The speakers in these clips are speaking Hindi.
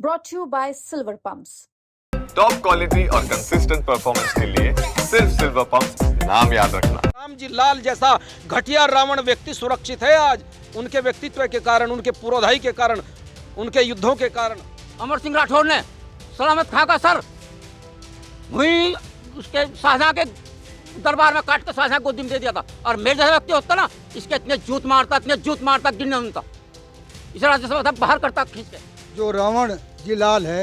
brought to you by Silver Pumps. Top quality और कंसिस्टेंट परफॉर्मेंस के लिए सिर्फ सिल्वर पंप्स, नाम याद रखना। राम जी लाल जैसा घटिया रावण व्यक्ति सुरक्षित है आज, उनके व्यक्तित्व के कारण, उनके पुरोधाई के कारण, उनके युद्धों के कारण। अमर सिंह राठौर ने सलामत खां का सर वही उसके शाहजहां के दरबार में काट के शाहजहां को गोदी में दे दिया था। और मेरे जैसा व्यक्ति होता ना, इसके इतने जूत मारता गिनने उनका, इस राज्यसभा से बाहर करता खींच के। जो रावण जी लाल है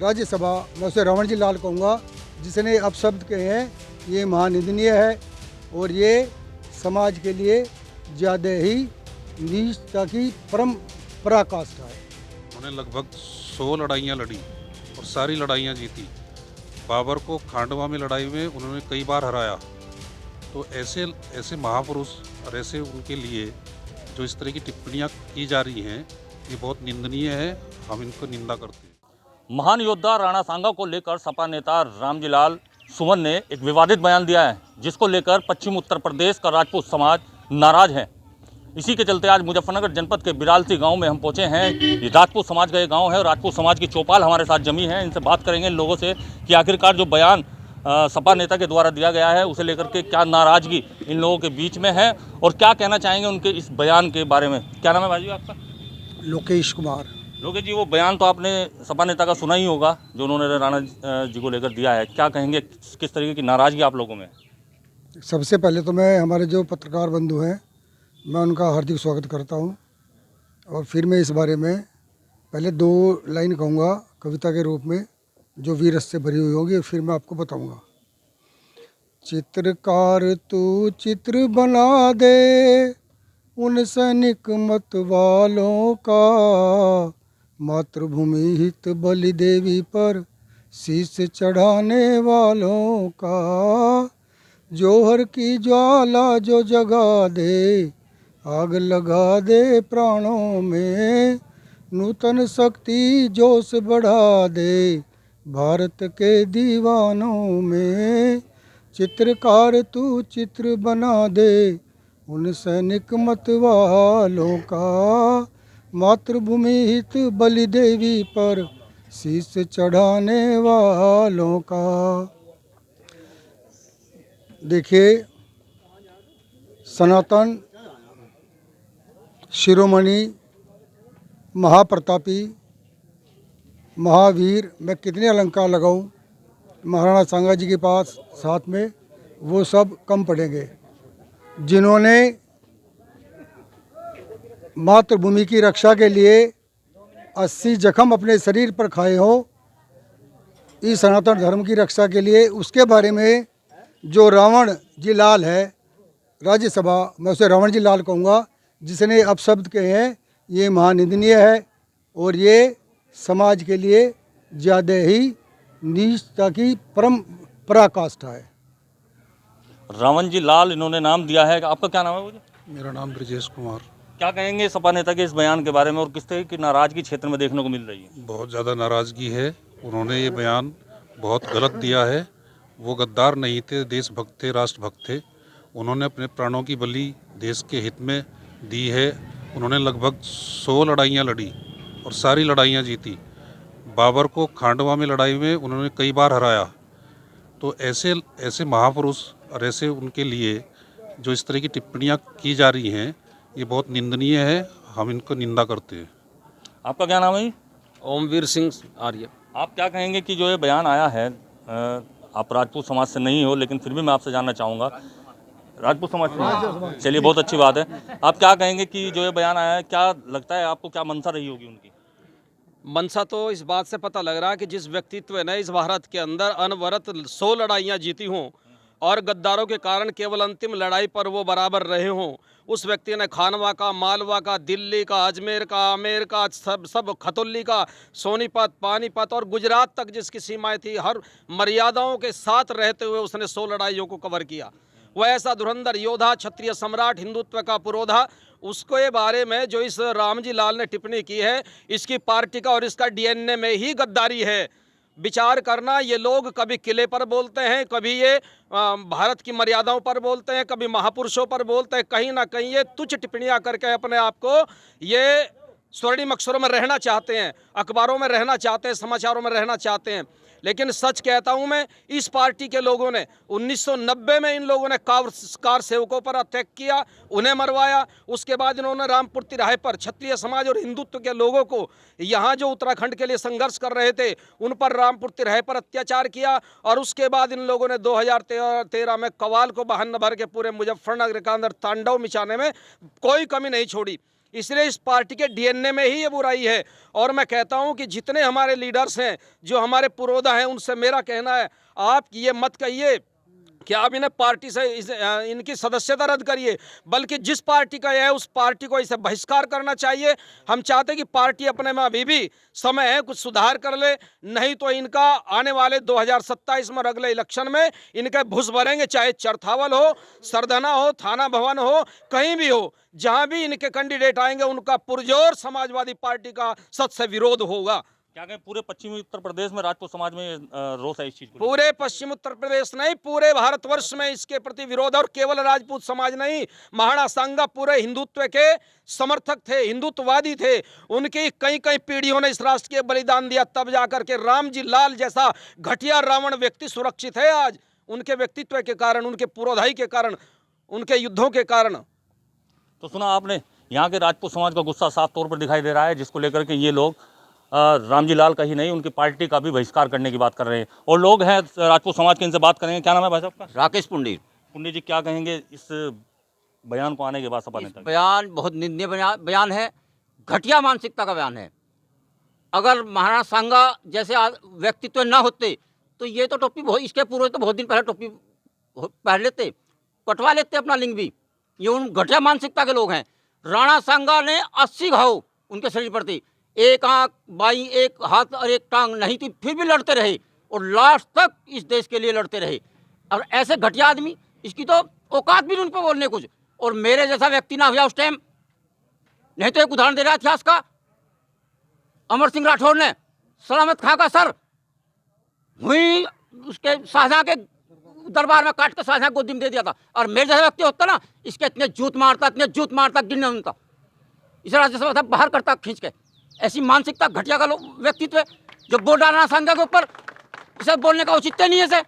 राज्यसभा, मैं उसे रावण जी लाल कहूँगा, जिसने अपशब्द कहे हैं, ये महानिंदनीय है और ये समाज के लिए ज़्यादा ही नीचता की परम पराकाष्ठा है। उन्होंने लगभग 100 लड़ाइयाँ लड़ी और सारी लड़ाइयाँ जीती। बाबर को खांडवा में लड़ाई में उन्होंने कई बार हराया। तो ऐसे महापुरुष और ऐसे उनके लिए जो इस तरह की टिप्पणियाँ की जा रही हैं, ये बहुत निंदनीय है। हम इनको निंदा करते हैं। महान योद्धा राणा सांगा को लेकर सपा नेता रामजी लाल सुमन ने एक विवादित बयान दिया है, जिसको लेकर पश्चिम उत्तर प्रदेश का राजपूत समाज नाराज है। इसी के चलते आज मुजफ्फरनगर जनपद के बिरालसी गांव में हम पहुंचे हैं। ये राजपूत समाज का ये गांव है और राजपूत समाज की चौपाल हमारे साथ जमी है। इनसे बात करेंगे इन लोगों से कि आखिरकार जो बयान सपा नेता के द्वारा दिया गया है, उसे लेकर के क्या नाराजगी इन लोगों के बीच में है और क्या कहना चाहेंगे उनके इस बयान के बारे में। क्या नाम है भाई आपका? लोकेश कुमार। लोकेश जी, वो बयान तो आपने सपा नेता का सुना ही होगा जो उन्होंने राणा जी को लेकर दिया है। क्या कहेंगे, किस तरीके की नाराजगी आप लोगों में? सबसे पहले तो मैं हमारे जो पत्रकार बंधु हैं, मैं उनका हार्दिक स्वागत करता हूं। और फिर मैं इस बारे में पहले 2 लाइन कहूँगा कविता के रूप में, जो वीर रस से भरी हुई होगी, फिर मैं आपको बताऊंगा। चित्रकार तू चित्र बना दे उन सैनिक मत वालों का, मातृभूमि हित बलि देवी पर शीश चढ़ाने वालों का, जौहर की ज्वाला जो जगा दे, आग लगा दे प्राणों में, नूतन शक्ति जोश बढ़ा दे भारत के दीवानों में। चित्रकार तू चित्र बना दे उन सैनिक मत वालों का, मातृभूमि हित बलि देवी पर शीश चढ़ाने वालों का। देखिए, सनातन शिरोमणि महाप्रतापी महावीर, मैं कितने अलंकार लगाऊं महाराणा सांगा जी के पास साथ में, वो सब कम पड़ेंगे। जिन्होंने मातृभूमि की रक्षा के लिए 80 जख्म अपने शरीर पर खाए हो, इस सनातन धर्म की रक्षा के लिए, उसके बारे में जो रावण जी लाल है राज्यसभा, मैं उसे रावण जी लाल कहूँगा, जिसने अपशब्द कहे हैं, ये महानिंदनीय है और ये समाज के लिए ज़्यादा ही नीचता की परम पराकाष्ठा है। रावण जी लाल इन्होंने नाम दिया है। आपका क्या नाम है मुझे? मेरा नाम ब्रजेश कुमार। क्या कहेंगे सपा नेता के इस बयान के बारे में और किस तरह की नाराजगी क्षेत्र में देखने को मिल रही है? बहुत ज़्यादा नाराज़गी है। उन्होंने ये बयान बहुत गलत दिया है। वो गद्दार नहीं थे, देशभक्त थे, राष्ट्रभक्त थे। उन्होंने अपने प्राणों की बलि देश के हित में दी है। उन्होंने लगभग 100 लड़ाइयाँ लड़ी और सारी लड़ाइयाँ जीती। बाबर को खांडवा में लड़ाई में उन्होंने कई बार हराया। तो ऐसे महापुरुष और ऐसे उनके लिए जो इस तरह की टिप्पणियाँ की जा रही हैं, ये बहुत निंदनीय है। हम इनको निंदा करते हैं। आपका क्या नाम है? ओमवीर सिंह आर्य। आप क्या कहेंगे कि जो ये बयान आया है, आप राजपूत समाज से नहीं हो, लेकिन फिर भी मैं आपसे जानना चाहूँगा, राजपूत समाज से, चलिए बहुत अच्छी बात है। आप क्या कहेंगे कि जो ये बयान आया है, क्या लगता है आपको, क्या मंशा रही होगी उनकी? मनसा तो इस बात से पता लग रहा है कि जिस व्यक्तित्व ने इस भारत के अंदर अनवरत 100 लड़ाइयाँ जीती हों और गद्दारों के कारण केवल अंतिम लड़ाई पर वो बराबर रहे हों, उस व्यक्ति ने खानवा का, मालवा का, दिल्ली का, अजमेर का, आमेर का, सब खतौली का, सोनीपत, पानीपत और गुजरात तक जिसकी सीमाएं थी, हर मर्यादाओं के साथ रहते हुए उसने 100 लड़ाइयों को कवर किया। वह ऐसा धुरंधर योद्धा, क्षत्रिय सम्राट, हिंदुत्व का पुरोधा, उसको ये बारे में जो इस रामजी लाल ने टिप्पणी की है, इसकी पार्टी का और इसका डीएनए में ही गद्दारी है। विचार करना, ये लोग कभी किले पर बोलते हैं, कभी ये भारत की मर्यादाओं पर बोलते हैं, कभी महापुरुषों पर बोलते हैं, कहीं ना कहीं ये तुच्छ टिप्पणियां करके अपने आप को ये स्वर्णिम अक्षरों में रहना चाहते हैं, अखबारों में रहना चाहते हैं, समाचारों में रहना चाहते हैं। लेकिन सच कहता हूं मैं, इस पार्टी के लोगों ने 1990 में इन लोगों ने कार सेवकों पर अटैक किया, उन्हें मरवाया। उसके बाद इन्होंने रामपुर तिराहे पर क्षत्रिय समाज और हिंदुत्व के लोगों को, यहाँ जो उत्तराखंड के लिए संघर्ष कर रहे थे, उन पर रामपुर तिराहे पर अत्याचार किया। और उसके बाद इन लोगों ने 2013 में कवाल को बहाना भर के पूरे मुजफ्फरनगर के अंदर तांडव मचाने में कोई कमी नहीं छोड़ी। इसलिए इस पार्टी के डीएनए में ही ये बुराई है। और मैं कहता हूं कि जितने हमारे लीडर्स हैं, जो हमारे पुरोधा हैं, उनसे मेरा कहना है, आप ये मत कहिए कि आप इन्हें पार्टी से इनकी सदस्यता रद्द करिए, बल्कि जिस पार्टी का है उस पार्टी को इसे बहिष्कार करना चाहिए। हम चाहते हैं कि पार्टी अपने में अभी भी समय है, कुछ सुधार कर ले, नहीं तो इनका आने वाले 2027 में अगले इलेक्शन में इनके भुस भरेंगे, चाहे चरथावल हो, सरधना हो, थाना भवन हो, कहीं भी हो। जहां भी इनके कैंडिडेट आएंगे उनका पुरजोर समाजवादी पार्टी का सख्त से विरोध होगा। क्या कहें, पूरे पश्चिमी उत्तर प्रदेश में राजपूत समाज में रोष है इस चीज को? पूरे पश्चिम उत्तर प्रदेश नहीं, पूरे भारतवर्ष में इसके प्रति विरोध। और केवल राजपूत समाज नहीं, महाराणा सांगा पूरे हिंदुत्व के समर्थक थे, हिंदुत्ववादी थे। उनकी कई कई पीढ़ियों ने इस राष्ट्र के बलिदान दिया, तब जाकर के रामजी लाल जैसा घटिया रावण व्यक्ति सुरक्षित है आज, उनके व्यक्तित्व के कारण, उनके पुरोधाई के कारण, उनके युद्धों के कारण। तो सुना आपने, यहाँ के राजपूत समाज का गुस्सा साफ तौर पर दिखाई दे रहा है, जिसको लेकर के ये लोग रामजी लाल का ही नहीं, उनकी पार्टी का भी बहिष्कार करने की बात कर रहे हैं। और लोग हैं राजपूत समाज के, इनसे बात करेंगे। क्या नाम है भाई साहब का? राकेश पुंडीर। पुंडी जी, क्या कहेंगे इस बयान को आने के बाद सपा नेता? बयान बहुत निंदनीय बयान है, घटिया मानसिकता का बयान है। अगर महाराणा सांगा जैसे व्यक्तित्व ना होते तो ये तो टोपी बहुत, इसके पूर्व तो बहुत दिन पहले टोपी पहन लेते, कटवा लेते अपना लिंग भी। ये उन घटिया मानसिकता के लोग हैं। राणा सांगा ने 80 घाव उनके शरीर पर थे, एक आंख, बाई, एक हाथ और एक टांग नहीं थी, फिर भी लड़ते रहे और लास्ट तक इस देश के लिए लड़ते रहे। और ऐसे घटिया आदमी, इसकी तो औकात भी नहीं उन पर बोलने कुछ। और मेरे जैसा व्यक्ति ना हुआ उस टाइम, नहीं तो एक उदाहरण दे रहा इतिहास का, अमर सिंह राठौर ने सलामत खां का सर हुई उसके शाहजहां के दरबार में काट के शाहजहां गोदी में दे दिया था। और मेरे जैसा व्यक्ति होता ना, इसके इतने जूत मारता, गिन नहीं उनका, इस राज्यसभा था बाहर करता खींच के। ऐसी मानसिकता घटिया का व्यक्तित्व जो बोल डालना सांगा के ऊपर, इसे बोलने का औचित्य नहीं है। इसे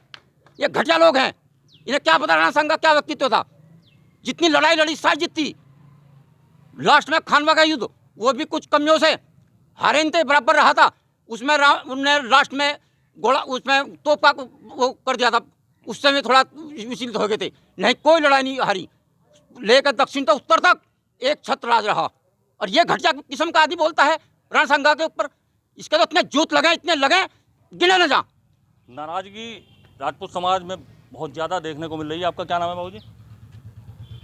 ये घटिया लोग हैं, इन्हें क्या पता राणा सांगा क्या व्यक्तित्व था। जितनी लड़ाई लड़ी सारी जीती, लास्ट में खानवा का युद्ध वो भी कुछ कमियों से हारे थे, बराबर रहा था। उसमें उनने लास्ट में गोला, उसमें तोप का वो कर दिया था, उससे में थोड़ा विचलित हो गए थे। नहीं, कोई लड़ाई नहीं हारी, लेकर दक्षिण तक उत्तर तक एक छत्र राज रहा। और ये घटिया किस्म का आदमी बोलता है राणा सांगा के ऊपर, इसके तो इतने जूत लगे, इतने लगे, गिने न जा। नाराजगी राजपूत समाज में बहुत ज़्यादा देखने को मिल रही है। आपका क्या नाम है बाबू जी?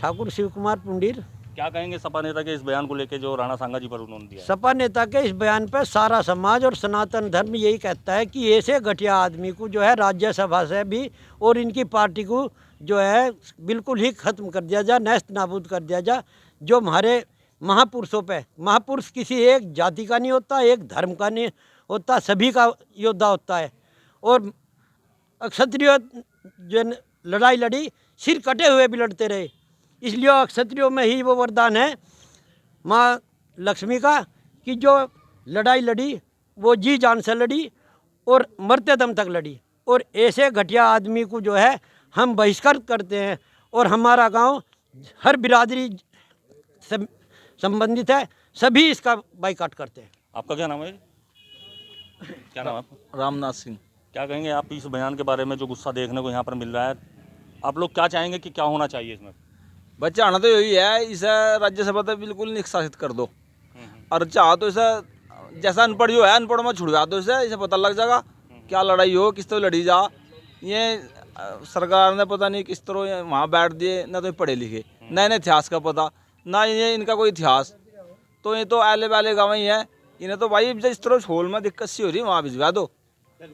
ठाकुर शिव कुमार पुंडीर। क्या कहेंगे सपा नेता के इस बयान को लेकर जो राणा सांगा जी पर उन्होंने दिया? सपा नेता के इस बयान पर सारा समाज और सनातन धर्म यही कहता है कि ऐसे घटिया आदमी को जो है राज्यसभा से भी और इनकी पार्टी को जो है बिल्कुल ही खत्म कर दिया जाए, नेस्त नाबूद कर दिया जाए। जो हमारे महापुरुषों पे, महापुरुष किसी एक जाति का नहीं होता, एक धर्म का नहीं होता, सभी का योद्धा होता है। और क्षत्रिय जो लड़ाई लड़ी, सिर कटे हुए भी लड़ते रहे। इसलिए क्षत्रियों में ही वो वरदान है माँ लक्ष्मी का कि जो लड़ाई लड़ी वो जी जान से लड़ी और मरते दम तक लड़ी। और ऐसे घटिया आदमी को जो है हम बहिष्कार करते हैं। और हमारा गांव हर बिरादरी से संबंधित है, सभी इसका बाइकाट करते हैं। आपका क्या नाम है? क्या नाम है? रामनाथ सिंह। क्या कहेंगे आप इस बयान के बारे में जो गुस्सा देखने को यहाँ पर मिल रहा है? आप लोग क्या चाहेंगे कि क्या होना चाहिए इसमें? बच्चा आना तो यही है, इसे राज्यसभा तक बिल्कुल निष्कासित कर दो। और चाह तो इसे जैसा अनपढ़ जो है, अनपढ़ में छुड़वा दो इसे पता लग जाएगा क्या लड़ाई हो, किस तरह लड़ी जा। ये सरकार ने पता नहीं किस तरह वहाँ बैठ दिए, ना तो पढ़े लिखे, ना इन्हें इतिहास का पता, ना ये इनका कोई इतिहास। तो ये तो आले वाले गाँव ही है, इन्हें तो भाई जिस तरह छोल में दिक्कत सी हो रही है वहाँ भिजवा दो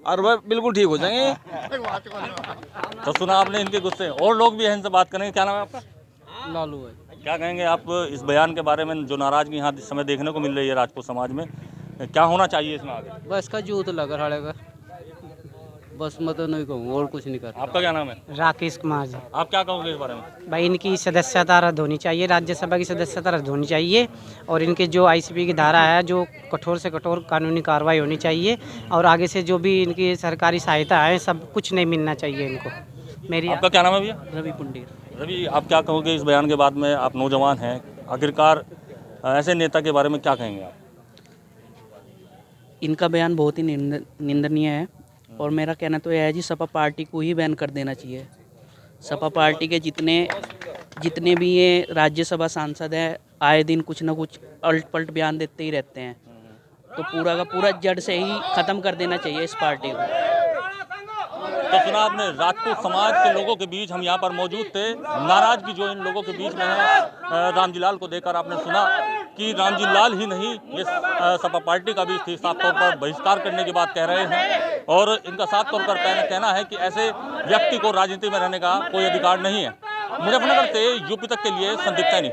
और वह बिल्कुल ठीक हो जाएंगे। तो सुना आपने इनके गुस्से। और लोग भी हैं, इनसे बात करेंगे। क्या नाम है आपका? लालू है। क्या कहेंगे आप इस बयान के बारे में जो नाराजगी यहाँ इस समय देखने को मिल रही है राजपूत समाज में, क्या होना चाहिए इसमें आगे? बस का जूत लग रहा है, बस मैं तो नहीं कहूँ और कुछ नहीं कर। आपका क्या नाम है? राकेश कुमार जी। आप क्या कहोगे इस बारे में? भाई इनकी सदस्यता रद्द होनी चाहिए, राज्यसभा की सदस्यता रद्द होनी चाहिए और इनके जो आईसीपी की धारा है जो कठोर से कठोर कानूनी कार्रवाई होनी चाहिए और आगे से जो भी इनकी सरकारी सहायता है सब कुछ नहीं मिलना चाहिए इनको। मेरी आपका क्या नाम है भैया? रवि पुंडीर। रवि, आप क्या कहोगे इस बयान के बाद में? आप नौजवान हैं, आखिरकार ऐसे नेता के बारे में क्या कहेंगे आप? इनका बयान बहुत ही निंदनीय है और मेरा कहना तो यह है जी सपा पार्टी को ही बैन कर देना चाहिए। सपा पार्टी के जितने भी ये राज्यसभा सांसद हैं आए दिन कुछ ना कुछ अल्ट पलट बयान देते ही रहते हैं, तो पूरा का पूरा जड़ से ही ख़त्म कर देना चाहिए इस पार्टी को। तो सुना आपने, राजपूत समाज के लोगों के बीच हम यहाँ पर मौजूद थे। नाराजगी जो इन लोगों के बीच में है, रामजीलाल को देखकर आपने सुना कि रामजीलाल ही नहीं, ये सपा पार्टी का भी साफ तौर पर बहिष्कार करने की बात कह रहे हैं और इनका साफ तौर पर कहना है कि ऐसे व्यक्ति को राजनीति में रहने का कोई अधिकार नहीं है। मुजफ्फरनगर से यूपी तक के लिए संदीप सैनी।